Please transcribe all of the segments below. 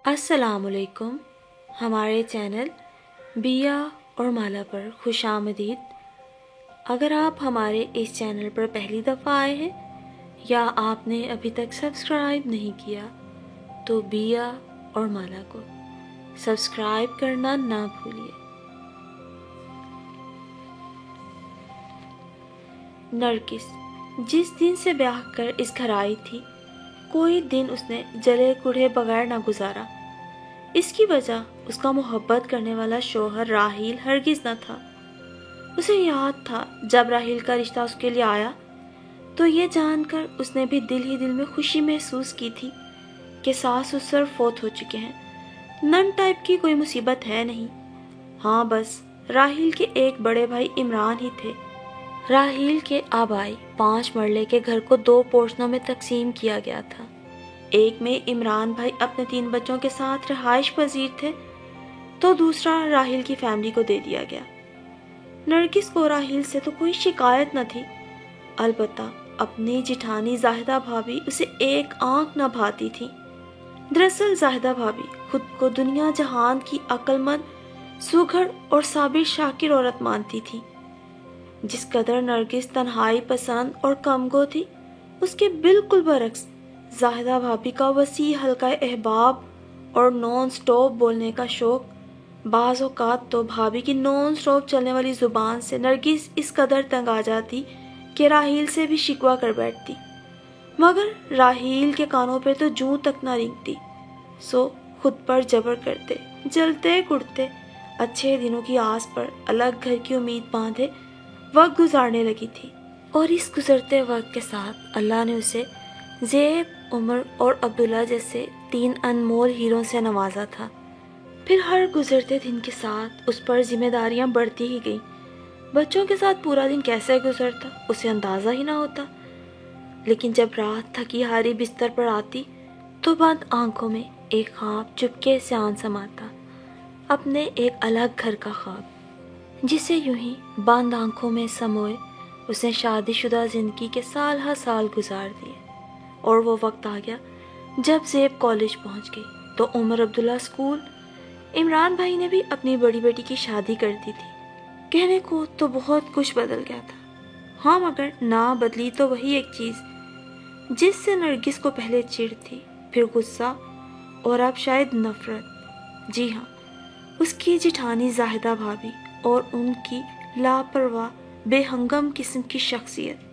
السلام علیکم، ہمارے چینل بیا اور مالا پر خوش آمدید۔ اگر آپ ہمارے اس چینل پر پہلی دفعہ آئے ہیں یا آپ نے ابھی تک سبسکرائب نہیں کیا تو بیا اور مالا کو سبسکرائب کرنا نہ بھولیے۔ نرگس جس دن سے بیاہ کر اس گھر آئی تھی، کوئی دن اس نے جلے کوڑھے بغیر نہ گزارا۔ اس کی وجہ اس کا محبت کرنے والا شوہر راحیل ہرگز نہ تھا۔ اسے یاد تھا جب راحیل کا رشتہ اس کے لیے آیا تو یہ جان کر اس نے بھی دل ہی دل میں خوشی محسوس کی تھی کہ ساس سسر فوت ہو چکے ہیں، نن ٹائپ کی کوئی مصیبت ہے نہیں۔ ہاں بس راحیل کے ایک بڑے بھائی عمران ہی تھے۔ راحیل کے آبائی 5 مرلے کے گھر کو 2 پورشنوں میں تقسیم کیا گیا تھا۔ ایک میں عمران بھائی اپنے 3 بچوں کے ساتھ رہائش پذیر تھے تو دوسرا راحیل کی فیملی کو دے دیا گیا۔ نرگس کو راحیل سے تو کوئی شکایت نہ تھی، البتہ اپنی جٹھانی زاہدہ بھابھی اسے ایک آنکھ نہ بھاتی تھی۔ دراصل زاہدہ بھابھی خود کو دنیا جہان کی عقل مند، سوگھڑ اور صابر شاکر عورت مانتی تھی۔ جس قدر نرگس تنہائی پسند اور کمگو تھی، اس کے بالکل برعکس زاہدہ بھابھی کا وسیع حلقہ احباب اور نان سٹاپ بولنے کا شوق۔ بعض اوقات تو بھابھی کی نان سٹاپ چلنے والی زبان سے نرگس اس قدر تنگ آ جاتی کہ راحیل سے بھی شکوہ کر بیٹھتی، مگر راحیل کے کانوں پہ تو جوں تک نہ رینگتی، سو خود پر جبر کرتے، جلتے کڑتے اچھے دنوں کی آس پر الگ گھر کی امید باندھے وقت گزارنے لگی تھی۔ اور اس گزرتے وقت کے ساتھ اللہ نے اسے زیب، عمر اور عبداللہ جیسے 3 انمول ہیروں سے نوازا تھا۔ پھر ہر گزرتے دن کے ساتھ اس پر ذمہ داریاں بڑھتی ہی گئیں۔ بچوں کے ساتھ پورا دن کیسے گزرتا اسے اندازہ ہی نہ ہوتا، لیکن جب رات تھکی ہاری بستر پر آتی تو بند آنکھوں میں ایک خواب چپکے سے آن سماتا، اپنے ایک الگ گھر کا خواب، جسے یوں ہی بند آنکھوں میں سموئے اس نے شادی شدہ زندگی کے سال ہر سال گزار دیے۔ اور وہ وقت آ گیا جب زیب کالج پہنچ گئی تو عمر عبداللہ اسکول۔ عمران بھائی نے بھی اپنی بڑی بیٹی کی شادی کر دی تھی۔ کہنے کو تو بہت کچھ بدل گیا تھا، ہاں مگر نہ بدلی تو وہی ایک چیز جس سے نرگس کو پہلے چڑ تھی، پھر غصہ اور اب شاید نفرت۔ جی ہاں، اس کی جٹھانی زاہدہ بھابھی اور ان کی لاپرواہ بے ہنگم قسم کی شخصیت،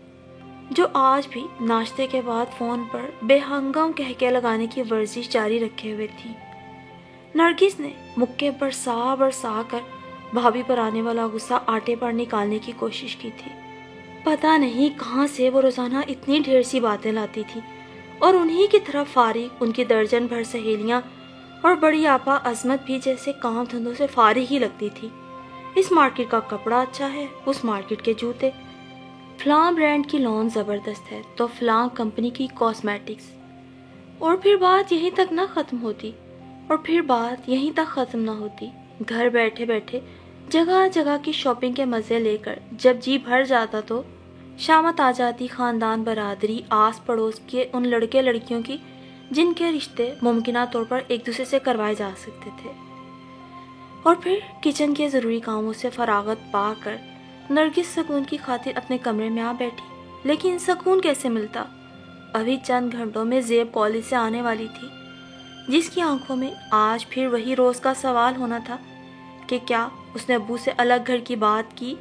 جو آج بھی ناشتے کے بعد فون پر بے ہنگم کہکے لگانے کی ورزش جاری رکھے ہوئے تھی۔ نرگس نے مکے برسا کر بھابھی پر آنے والا غصہ آٹے پر نکالنے کی کوشش کی تھی۔ پتہ نہیں کہاں سے وہ روزانہ اتنی ڈھیر سی باتیں لاتی تھی، اور انہی کی طرف فارغ ان کی درجن بھر سہیلیاں اور بڑی آپا عظمت بھی جیسے کام دھندوں سے فارغ ہی لگتی تھی۔ اس مارکیٹ کا کپڑا اچھا ہے، اس مارکیٹ کے جوتے، فلاں برانڈ کی لون زبردست ہے تو فلاں کمپنی کی کاسمیٹکس، اور پھر بات یہیں تک نہ ختم ہوتی، گھر بیٹھے بیٹھے جگہ جگہ کی شاپنگ کے مزے لے کر جب جی بھر جاتا تو شامت آ جاتی خاندان، برادری، آس پڑوس کے ان لڑکے لڑکیوں کی جن کے رشتے ممکنہ طور پر ایک دوسرے سے کروائے جا سکتے تھے۔ اور پھر کچن کے ضروری کاموں سے فراغت پا کر نرگس سکون کی خاطر اپنے کمرے میں آ بیٹھی، لیکن سکون کیسے ملتا؟ ابھی چند گھنٹوں میں زیب کالج سے آنے والی تھی، جس کی آنکھوں میں آج پھر وہی روز کا سوال ہونا تھا کہ کیا اس نے ابو سے الگ گھر کی بات کی،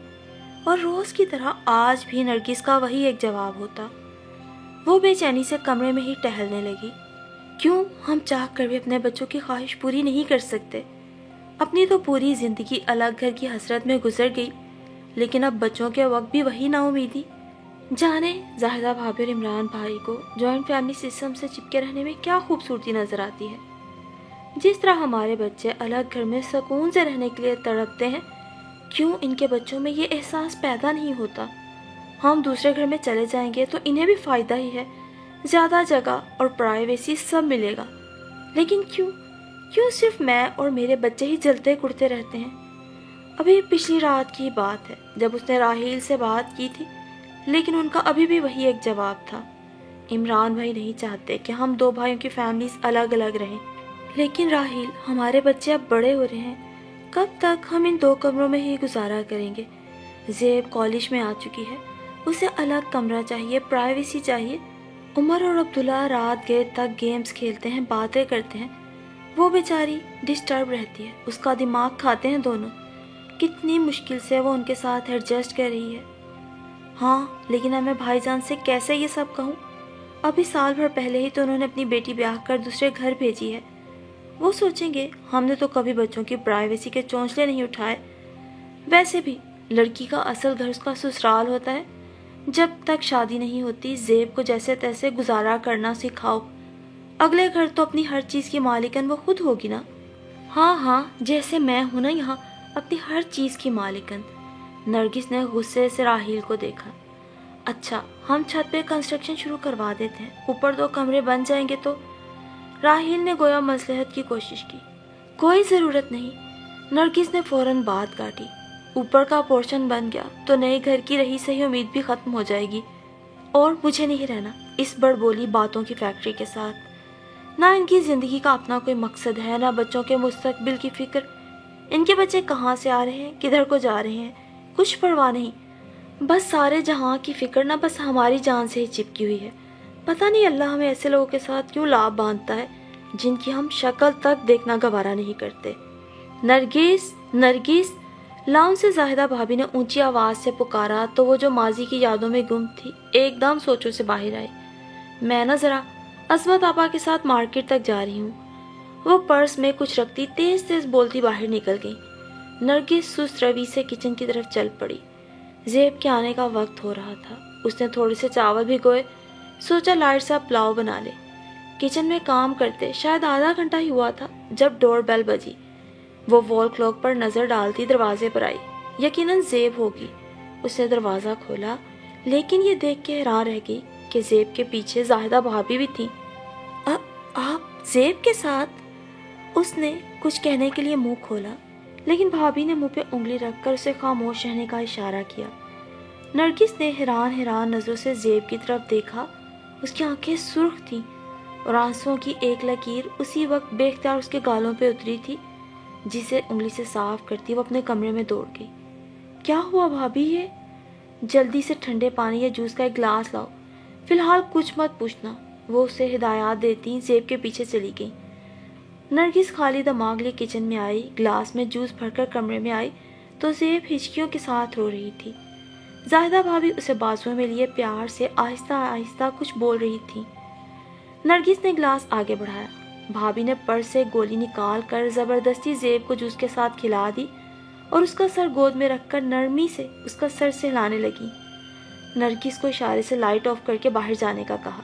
اور روز کی طرح آج بھی نرگس کا وہی ایک جواب ہوتا۔ وہ بے چینی سے کمرے میں ہی ٹہلنے لگی۔ کیوں ہم چاہ کر بھی اپنے بچوں کی خواہش پوری نہیں کر سکتے؟ اپنی تو پوری زندگی الگ گھر کی حسرت میں گزر گئی، لیکن اب بچوں کے وقت بھی وہی نا امیدی۔ جانے زاہدہ بھابھی اور عمران بھائی کو جوائنٹ فیملی سسٹم سے چپکے رہنے میں کیا خوبصورتی نظر آتی ہے۔ جس طرح ہمارے بچے الگ گھر میں سکون سے رہنے کے لیے تڑپتے ہیں، کیوں ان کے بچوں میں یہ احساس پیدا نہیں ہوتا؟ ہم دوسرے گھر میں چلے جائیں گے تو انہیں بھی فائدہ ہی ہے، زیادہ جگہ اور پرائیویسی سب ملے گا، لیکن کیوں صرف میں اور میرے بچے ہی جلتے کڑتے رہتے ہیں؟ ابھی پچھلی رات کی بات ہے جب اس نے راحیل سے بات کی تھی، لیکن ان کا ابھی بھی وہی ایک جواب تھا، عمران بھائی نہیں چاہتے کہ ہم 2 بھائیوں کی فیملیز الگ الگ رہیں۔ لیکن راحیل، ہمارے بچے اب بڑے ہو رہے ہیں، کب تک ہم ان 2 کمروں میں ہی گزارا کریں گے؟ زیب کالج میں آ چکی ہے، اسے الگ کمرہ چاہیے، پرائیویسی چاہیے۔ عمر اور عبداللہ رات دیر تک گیمز کھیلتے ہیں، باتیں کرتے ہیں، وہ بیچاری ڈسٹرب رہتی ہے، اس کا دماغ کھاتے ہیں دونوں۔ کتنی مشکل سے وہ ان کے ساتھ ایڈجسٹ کر رہی ہے۔ ہاں، لیکن اب میں بھائی جان سے کیسے یہ سب کہوں؟ ابھی سال بھر پہلے ہی تو انہوں نے اپنی بیٹی بیاہ کر دوسرے گھر بھیجی ہے۔ وہ سوچیں گے ہم نے تو کبھی بچوں کی پرائیویسی کے چونچلے نہیں اٹھائے۔ ویسے بھی لڑکی کا اصل گھر اس کا سسرال ہوتا ہے۔ جب تک شادی نہیں ہوتی زیب کو جیسے تیسے گزارا کرنا سکھاؤ، اگلے گھر تو اپنی ہر چیز کی مالکن وہ خود ہوگی نا۔ ہاں، جیسے میں ہوں نا یہاں اپنی ہر چیز کی مالکن۔ نرگس نے غصے سے راحیل کو دیکھا۔ اچھا، ہم چھت پہ کنسٹرکشن شروع کروا دیتے ہیں، اوپر 2 کمرے بن جائیں گے تو۔ راحیل نے گویا مصلحت کی کوشش کی۔ کوئی ضرورت نہیں، نرگس نے فوراً بات کاٹی۔ اوپر کا پورشن بن گیا تو نئے گھر کی رہی صحیح امید بھی ختم ہو جائے گی، اور مجھے نہیں رہنا اس بڑ بولی باتوں کی فیکٹری کے ساتھ۔ نہ ان کی زندگی کا اپنا کوئی مقصد ہے، نہ بچوں کے مستقبل کی فکر۔ ان کے بچے کہاں سے آ رہے ہیں، کدھر کو جا رہے ہیں، کچھ پرواہ نہیں۔ بس سارے جہاں کی فکر نہ بس ہماری جان سے ہی چپکی ہوئی ہے۔ پتہ نہیں اللہ ہمیں ایسے لوگوں کے ساتھ کیوں لاب باندھتا ہے جن کی ہم شکل تک دیکھنا گوارا نہیں کرتے۔ نرگس، لاؤن سے زاہدہ بھابی نے اونچی آواز سے پکارا تو وہ جو ماضی کی یادوں میں گم تھی ایک دم سوچوں سے باہر آئی۔ میں نہ ذرا عصمت آپا کے ساتھ مارکیٹ تک جا رہی ہوں۔ وہ پرس میں کچھ رکھتی تیز تیز بولتی باہر نکل گئی۔ نرگس سست روی سے کچن کی طرف چل پڑی۔ زیب کے آنے کا وقت ہو رہا تھا۔ اس نے تھوڑے سے چاول بھگوئے، سوچا لائٹ سا پلاؤ بنا لے۔ کچن میں کام کرتے شاید آدھا گھنٹہ ہی ہوا تھا جب ڈور بیل بجی۔ وہ وال کلاک پر نظر ڈالتی دروازے پر آئی، یقیناً زیب ہوگی۔ اس نے دروازہ کھولا، لیکن یہ دیکھ کے حیران رہ گئی کہ زیب کے پیچھے زاہدہ بھابی بھی تھیں۔ آپ زیب کے ساتھ؟ اس نے کچھ کہنے کے لیے منہ کھولا، لیکن بھابی نے منہ پہ انگلی رکھ کر اسے خاموش رہنے کا اشارہ کیا۔ نرگس نے حیران نظروں سے زیب کی طرف دیکھا۔ اس کی آنکھیں سرخ تھیں اور آنسوؤں کی ایک لکیر اسی وقت بے اختیار اس کے گالوں پہ اتری تھی، جسے انگلی سے صاف کرتی وہ اپنے کمرے میں دوڑ گئی۔ کیا ہوا بھابی؟ یہ جلدی سے ٹھنڈے پانی یا جوس کا ایک گلاس لاؤ، فی الحال کچھ مت پوچھنا، وہ اسے ہدایات دیتی زیب کے پیچھے چلی گئی۔ نرگس خالی دماغ لیے کچن میں آئی، گلاس میں جوس بھر کر کمرے میں آئی تو زیب ہچکیوں کے ساتھ رو رہی تھی۔ زاہدہ بھابی اسے بازوؤں میں لیے پیار سے آہستہ آہستہ کچھ بول رہی تھی۔ نرگس نے گلاس آگے بڑھایا۔ بھابی نے پرس سے گولی نکال کر زبردستی زیب کو جوس کے ساتھ کھلا دی اور اس کا سر گود میں رکھ کر نرمی سے اس کا سر سہلانے لگی۔ نرگس کو اشارے سے لائٹ آف کر کے باہر جانے کا کہا۔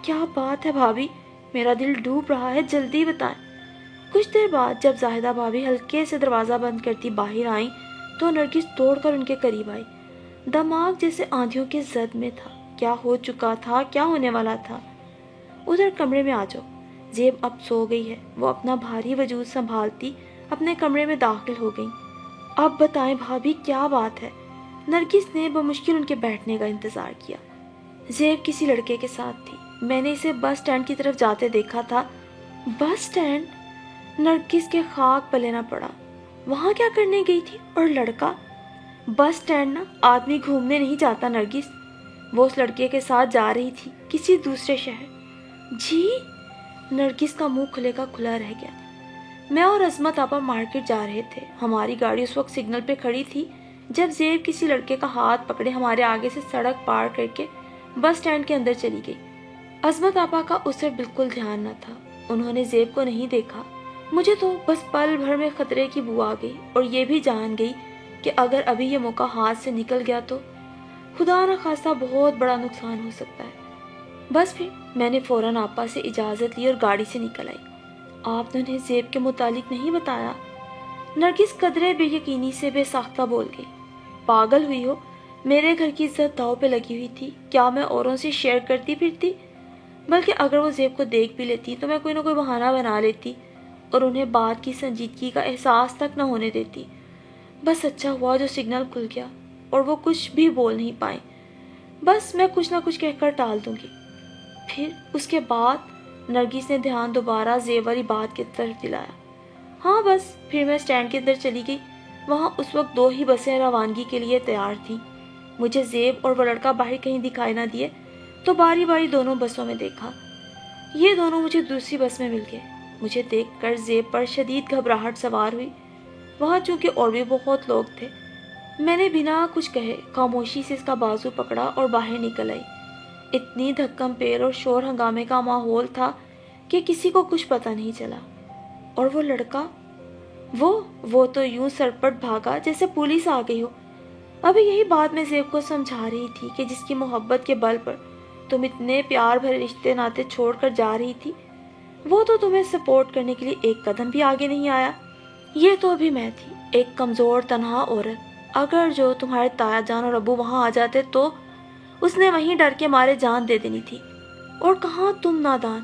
کیا بات ہے بھابی؟ میرا دل ڈوب رہا ہے، جلدی بتائیں۔ کچھ دیر بعد جب زاہدہ بھابی ہلکے سے دروازہ بند کرتی باہر آئیں تو نرگس دوڑ کر ان کے قریب آئی۔ دماغ جیسے آندھیوں کے زد میں تھا، کیا ہو چکا تھا، کیا ہونے والا تھا۔ ادھر کمرے میں آ جاؤ، زیب اب سو گئی ہے۔ وہ اپنا بھاری وجود سنبھالتی اپنے کمرے میں داخل ہو گئی۔ اب بتائیں بھابی کیا بات ہے؟ نرگس نے بمشکل ان کے بیٹھنے کا انتظار کیا۔ زیب کسی لڑکے کے ساتھ تھی، میں نے اسے بس اسٹینڈ کی طرف جاتے دیکھا تھا۔ Bus stand? نرگس کے خاک پلے نہ پڑا۔ وہاں کیا کرنے گئی تھی؟ اور لڑکا؟ بس اسٹینڈ نا آدمی گھومنے نہیں جاتا نرگس۔ وہ اس لڑکے کے ساتھ جا رہی تھی کسی دوسرے شہر۔ جی؟ نرگس کا منہ کھلے کا کھلا رہ گیا۔ میں اور عصمت آپا مارکیٹ جا رہے تھے، ہماری گاڑی اس وقت سگنل پہ کھڑی تھی جب زیب کسی لڑکے کا ہاتھ پکڑے ہمارے آگے سے سڑک پار کر کے بس اسٹینڈ کے اندر چلی گئی۔ عصمت آپا کا اس سے بالکل دھیان نہ تھا، انہوں نے زیب کو نہیں دیکھا۔ مجھے تو بس پل بھر میں خطرے کی بو آ گئی اور یہ بھی جان گئی کہ اگر ابھی یہ موقع ہاتھ سے نکل گیا تو خدا نہ خواستہ بہت بڑا نقصان ہو سکتا ہے۔ بس پھر میں نے فوراً آپا سے اجازت لی اور گاڑی سے نکل آئی۔ آپ نے انہیں زیب کے متعلق نہیں بتایا؟ نرگس قدرے بے یقینی سے بے ساختہ بول گئی۔ پاگل ہوئی ہو، میرے گھر کی عزت داؤ پہ لگی ہوئی تھی، کیا میں اوروں سے شیئر کرتی پھرتی؟ بلکہ اگر وہ زیب کو دیکھ بھی لیتی تو میں کوئی نہ کوئی بہانہ بنا لیتی اور انہیں بات کی سنجیدگی کا احساس تک نہ ہونے دیتی۔ بس اچھا ہوا جو سگنل کھل گیا اور وہ کچھ بھی بول نہیں پائیں۔ بس میں کچھ نہ کچھ کہہ کر ٹال دوں گی۔ پھر اس کے بعد نرگس نے دھیان دوبارہ زیب والی بات کی طرف دلایا۔ ہاں بس پھر میں اسٹینڈ کے اندر چلی گئی۔ وہاں اس وقت 2 ہی بسیں روانگی کے لیے تیار تھیں۔ مجھے زیب اور وہ لڑکا باہر کہیں دکھائی نہ دیے تو باری باری دونوں بسوں میں دیکھا۔ یہ دونوں مجھے دوسری بس میں مل گئے۔ مجھے دیکھ کر زیب پر شدید گھبراہٹ سوار ہوئی۔ وہاں چونکہ اور بھی بہت لوگ تھے، میں نے بنا کچھ کہے خاموشی سے اس کا بازو پکڑا اور باہر نکل آئی۔ اتنی دھکم پیر اور شور ہنگامے کا ماحول تھا کہ کسی کو کچھ پتہ نہیں چلا۔ اور وہ لڑکا، وہ تو یوں سرپٹ بھاگا جیسے پولیس آ گئی ہو۔ ابھی یہی بات میں زیب کو سمجھا رہی تھی کہ جس کی محبت کے بل پر تم اتنے پیار بھرے رشتے ناتے چھوڑ کر جا رہی تھی، وہ تو تمہیں سپورٹ کرنے کے لیے ایک قدم بھی آگے نہیں آیا۔ یہ تو ابھی میں تھی، ایک کمزور تنہا عورت۔ اگر جو تمہارے تایا جان اور ابو وہاں آ جاتے تو اس نے وہیں ڈر کے مارے جان دے دینی تھی۔ اور کہاں تم نادان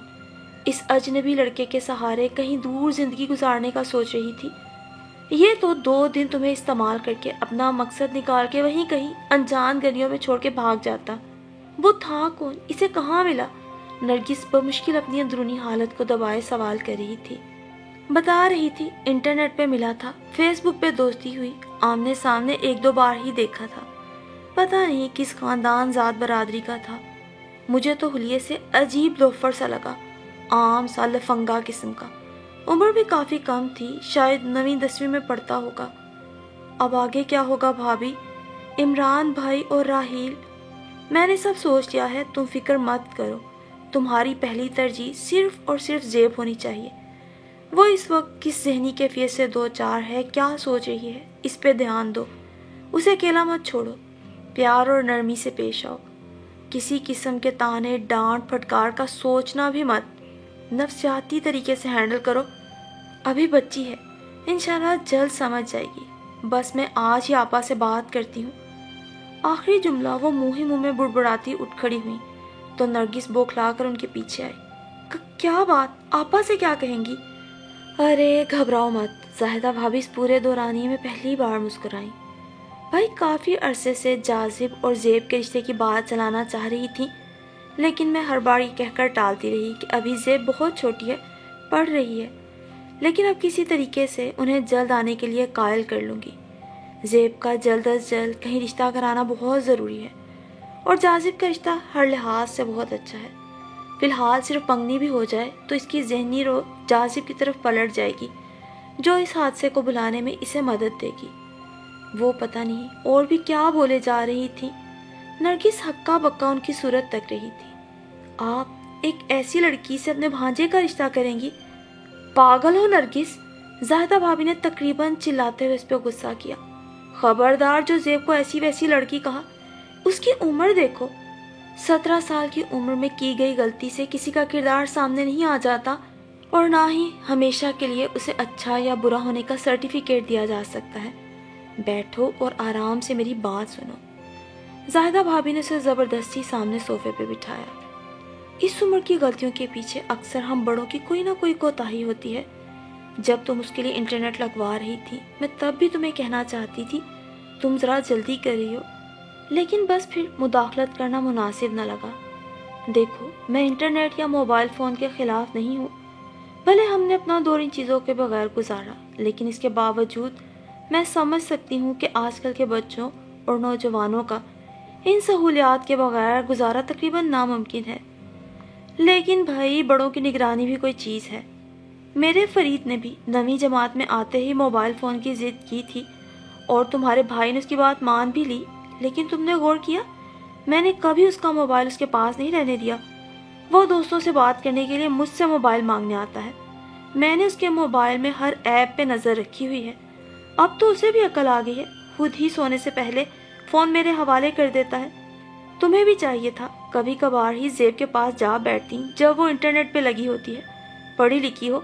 اس اجنبی لڑکے کے سہارے کہیں دور زندگی گزارنے کا سوچ رہی تھی۔ یہ تو 2 دن تمہیں استعمال کر کے اپنا مقصد نکال کے وہیں کہیں انجان گلیوں میں چھوڑ کے بھاگ جاتا۔ وہ تھا کون؟ اسے کہاں ملا؟ نرگس بمشکل اپنی اندرونی حالت کو دبائے سوال کر رہی تھی۔ بتا رہی تھی انٹرنیٹ پہ ملا تھا، فیس بک پہ دوستی ہوئی، آمنے سامنے 1-2 بار ہی دیکھا تھا۔ پتہ نہیں کس خاندان ذات برادری کا تھا۔ مجھے تو حلیے سے عجیب لوفر سا لگا، عام سا لفنگا قسم کا۔ عمر بھی کافی کم تھی، شاید 9ویں 10ویں میں پڑھتا ہوگا۔ اب آگے کیا ہوگا بھابھی، عمران بھائی اور راحیل؟ میں نے سب سوچ لیا ہے، تم فکر مت کرو۔ تمہاری پہلی ترجیح صرف اور صرف زیب ہونی چاہیے۔ وہ اس وقت کس ذہنی کیفیت سے 2-4 ہے، کیا سوچ رہی ہے، اس پہ دھیان دو۔ اسے اکیلا مت چھوڑو، پیار اور نرمی سے پیش آؤ۔ کسی قسم کے تانے ڈانٹ پھٹکار کا سوچنا بھی مت، نفسیاتی طریقے سے ہینڈل کرو۔ ابھی بچی ہے، انشاءاللہ جلد سمجھ جائے گی۔ بس میں آج ہی آپا سے بات کرتی ہوں۔ آخری جملہ وہ منہ میں بڑبڑاتی اٹھ کھڑی ہوئی تو نرگس بوکھلا کر ان کے پیچھے آئی۔ کیا بات؟ آپا سے کیا کہیں گی؟ ارے گھبراؤ مت، زاہدہ بھابھی اس پورے دورانیے میں پہلی بار مسکرائیں۔ بھائی کافی عرصے سے جاذب اور زیب کے رشتے کی بات چلانا چاہ رہی تھی، لیکن میں ہر بار یہ کہہ کر ٹالتی رہی کہ ابھی زیب بہت چھوٹی ہے، پڑھ رہی ہے، لیکن اب کسی طریقے سے انہیں جلد آنے کے لیے قائل کر لوں گی۔ زیب کا جلد از جلد کہیں رشتہ کرانا بہت ضروری ہے، اور جاذب کا رشتہ ہر لحاظ سے بہت اچھا ہے۔ فی الحال صرف منگنی بھی ہو جائے تو اس کی ذہنی رو جاذب کی طرف پلٹ جائے گی، جو اس حادثے کو بھلانے میں اسے مدد دے گی۔ وہ پتہ نہیں اور بھی کیا بولے جا رہی تھی۔ نرگس ہکا بکا ان کی صورت تک رہی تھی۔ آپ ایک ایسی لڑکی سے اپنے بھانجے کا رشتہ کریں گی؟ پاگل ہو نرگس، زاہدہ بھابھی نے تقریباً چلاتے ہوئے اس پہ غصہ کیا۔ خبردار جو زیب کو ایسی ویسی لڑکی کہا۔ اس کی عمر دیکھو، 17 سال کی عمر میں کی گئی غلطی سے کسی کا کردار سامنے نہیں آ جاتا، اور نہ ہی ہمیشہ کے لیے اسے اچھا یا برا ہونے کا سرٹیفکیٹ دیا جا سکتا ہے۔ بیٹھو اور آرام سے میری بات سنو۔ زاہدہ بھابھی نے اسے زبردستی سامنے صوفے پہ بٹھایا۔ اس عمر کی غلطیوں کے پیچھے اکثر ہم بڑوں کی کوئی نہ کوئی کوتاہی ہوتی ہے۔ جب تم اس کے لیے انٹرنیٹ لگوا رہی تھی، میں تب بھی تمہیں کہنا چاہتی تھی تم ذرا جلدی کر رہی ہو، لیکن بس پھر مداخلت کرنا مناسب نہ لگا۔ دیکھو میں انٹرنیٹ یا موبائل فون کے خلاف نہیں ہوں، بھلے ہم نے اپنا دور ان چیزوں کے بغیر گزارا، لیکن اس کے باوجود میں سمجھ سکتی ہوں کہ آج کل کے بچوں اور نوجوانوں کا ان سہولیات کے بغیر گزارا تقریباً ناممکن ہے۔ لیکن بھائی بڑوں کی نگرانی بھی کوئی چیز ہے۔ میرے فرید نے بھی 9ویں جماعت میں آتے ہی موبائل فون کی ضد کی تھی، اور تمہارے بھائی نے اس کی بات مان بھی لی، لیکن تم نے غور کیا؟ میں نے کبھی اس کا موبائل اس کے پاس نہیں رہنے دیا۔ وہ دوستوں سے بات کرنے کے لیے مجھ سے موبائل مانگنے آتا ہے۔ میں نے اس کے موبائل میں ہر ایپ پہ نظر رکھی ہوئی ہے۔ اب تو اسے بھی عقل آ گئی ہے، خود ہی سونے سے پہلے فون میرے حوالے کر دیتا ہے۔ تمہیں بھی چاہیے تھا کبھی کبھار ہی زیب کے پاس جا بیٹھتی جب وہ انٹرنیٹ پہ لگی ہوتی ہے۔ پڑھی لکھی ہو،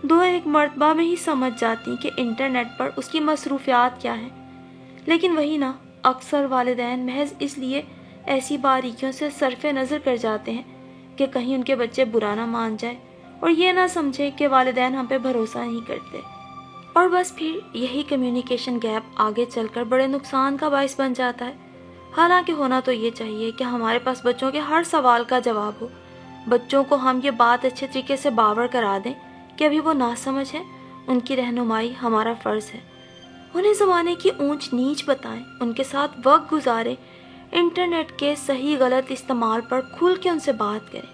2-1 مرتبہ میں ہی سمجھ جاتی کہ انٹرنیٹ پر اس کی مصروفیات کیا ہیں۔ لیکن وہی نا، اکثر والدین محض اس لیے ایسی باریکیوں سے صرف نظر کر جاتے ہیں کہ کہیں ان کے بچے برا نہ مان جائے اور یہ نہ سمجھے کہ والدین ہم پہ بھروسہ نہیں کرتے، اور بس پھر یہی کمیونیکیشن گیپ آگے چل کر بڑے نقصان کا باعث بن جاتا ہے۔ حالانکہ ہونا تو یہ چاہیے کہ ہمارے پاس بچوں کے ہر سوال کا جواب ہو، بچوں کو ہم یہ بات اچھے طریقے سے باور کرا دیں کہ ابھی وہ ناسمجھ ہیں، ان کی رہنمائی ہمارا فرض ہے۔ انہیں زمانے کی اونچ نیچ بتائیں، ان کے ساتھ وقت گزاریں، انٹرنیٹ کے صحیح غلط استعمال پر کھل کے ان سے بات کریں۔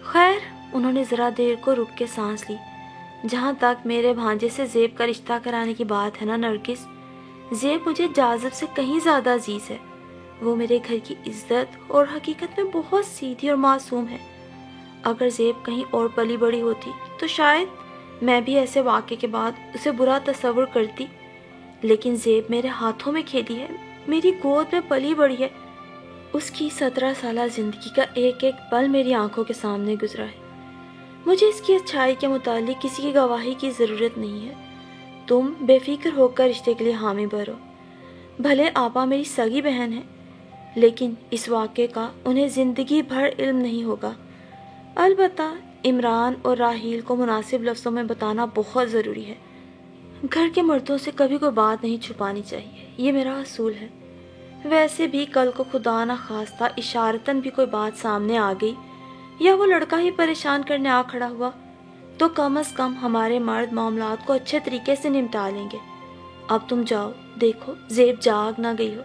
خیر، انہوں نے ذرا دیر کو رک کے سانس لی۔ جہاں تک میرے بھانجے سے زیب کا رشتہ کرانے کی بات ہے نا نرگس، زیب مجھے جاذب سے کہیں زیادہ عزیز ہے۔ وہ میرے گھر کی عزت اور حقیقت میں بہت سیدھی اور معصوم ہے۔ اگر زیب کہیں اور پلی بڑی ہوتی تو شاید میں بھی ایسے واقعے کے بعد اسے برا تصور کرتی، لیکن زیب میرے ہاتھوں میں کھیلی ہے، میری گود میں پلی بڑی ہے۔ اس کی 17 سالہ زندگی کا ایک ایک پل میری آنکھوں کے سامنے گزرا ہے۔ مجھے اس کی اچھائی کے متعلق کسی کی گواہی کی ضرورت نہیں ہے۔ تم بے فکر ہو کر رشتے کے لیے حامی بھرو۔ بھلے آپا میری سگی بہن ہے، لیکن اس واقعے کا انہیں زندگی بھر علم نہیں ہوگا۔ البتہ عمران اور راحیل کو مناسب لفظوں میں بتانا بہت ضروری ہے۔ گھر کے مردوں سے کبھی کوئی بات نہیں چھپانی چاہیے، یہ میرا اصول ہے۔ ویسے بھی کل کو خدا نخواستہ اشارتاً بھی کوئی بات سامنے آ گئی یا وہ لڑکا ہی پریشان کرنے آ کھڑا ہوا تو کم از کم ہمارے مرد معاملات کو اچھے طریقے سے نمٹا لیں گے۔ اب تم جاؤ، دیکھو زیب جاگ نہ گئی ہو۔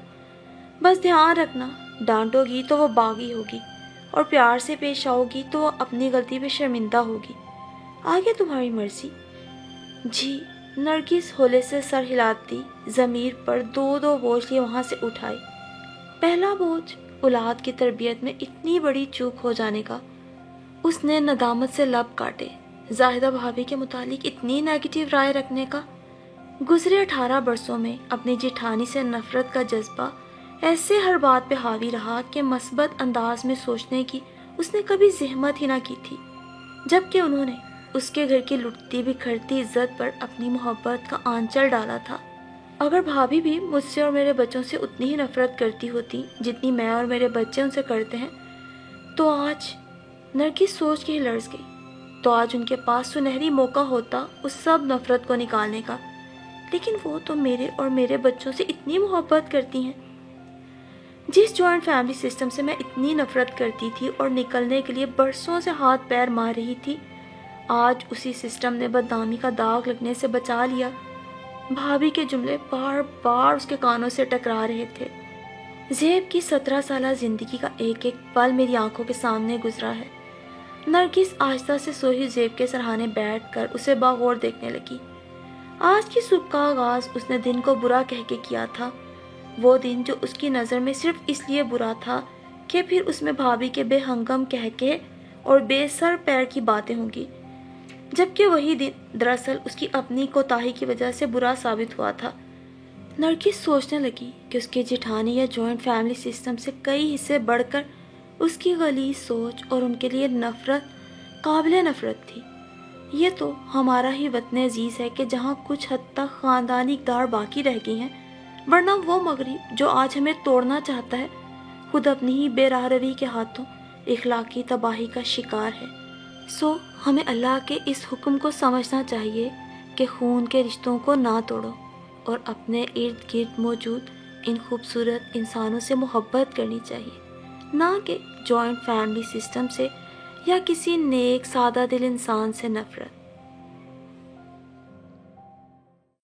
بس دھیان رکھنا، ڈانٹو گی تو وہ باغی ہوگی اور پیار سے پیش آؤ گی تو وہ اپنی غلطی پہ شرمندہ ہوگی۔ آگے تمہاری مرضی۔ جی، نرگس ہولے سے سر ہلاتی ضمیر پر دو دو بوجھ لیے وہاں سے اٹھائی۔ پہلا بوجھ اولاد کی تربیت میں اتنی بڑی چوک ہو جانے کا۔ اس نے ندامت سے لب کاٹے۔ زاہدہ بھابھی کے متعلق اتنی نیگیٹو رائے رکھنے کا۔ گزرے 18 برسوں میں اپنی جیٹھانی سے نفرت کا جذبہ ایسے ہر بات پہ حاوی رہا کہ مثبت انداز میں سوچنے کی اس نے کبھی زحمت ہی نہ کی تھی، جبکہ انہوں نے اس کے گھر کی لٹتی بکھرتی عزت پر اپنی محبت کا آنچل ڈالا تھا۔ اگر بھابھی بھی مجھ سے اور میرے بچوں سے اتنی ہی نفرت کرتی ہوتی جتنی میں اور میرے بچے ان سے کرتے ہیں، تو آج نرگس سوچ کے ہی لرز گئی، تو آج ان کے پاس سنہری موقع ہوتا اس سب نفرت کو نکالنے کا۔ لیکن وہ تو میرے اور میرے بچوں سے اتنی محبت کرتی ہیں۔ جس جوائنٹ فیملی سسٹم سے میں اتنی نفرت کرتی تھی اور نکلنے کے لیے برسوں سے ہاتھ پیر مار رہی تھی، آج اسی سسٹم نے بدنامی کا داغ لگنے سے بچا لیا۔ بھابھی کے جملے بار بار اس کے کانوں سے ٹکرا رہے تھے۔ زیب کی 17 سالہ زندگی کا ایک ایک پل میری آنکھوں کے سامنے گزرا ہے۔ نرگس آہستہ سے سوئی زیب کے سرہانے بیٹھ کر اسے باغور دیکھنے لگی۔ آج کی صبح کا آغاز اس نے دن کو برا کہہ کے کیا تھا، وہ دن جو اس کی نظر میں صرف اس لیے برا تھا کہ پھر اس میں بھابھی کے بے ہنگم کہکے اور بے سر پیر کی باتیں ہوں گی، جبکہ وہی دن دراصل اس کی اپنی کوتاہی کی وجہ سے برا ثابت ہوا تھا۔ نرگس سوچنے لگی کہ اس کی جیٹھانی یا جوائنٹ فیملی سسٹم سے کئی حصے بڑھ کر اس کی غلیظ سوچ اور ان کے لیے نفرت قابل نفرت تھی۔ یہ تو ہمارا ہی وطن عزیز ہے کہ جہاں کچھ حد تک خاندانی اقدار باقی رہ گئی ہیں، ورنہ وہ مغرب جو آج ہمیں توڑنا چاہتا ہے خود اپنی ہی بے راہ روی کے ہاتھوں اخلاقی تباہی کا شکار ہے۔ سو ہمیں اللہ کے اس حکم کو سمجھنا چاہیے کہ خون کے رشتوں کو نہ توڑو اور اپنے ارد گرد موجود ان خوبصورت انسانوں سے محبت کرنی چاہیے، نہ کہ جوائنٹ فیملی سسٹم سے یا کسی نیک سادہ دل انسان سے نفرت۔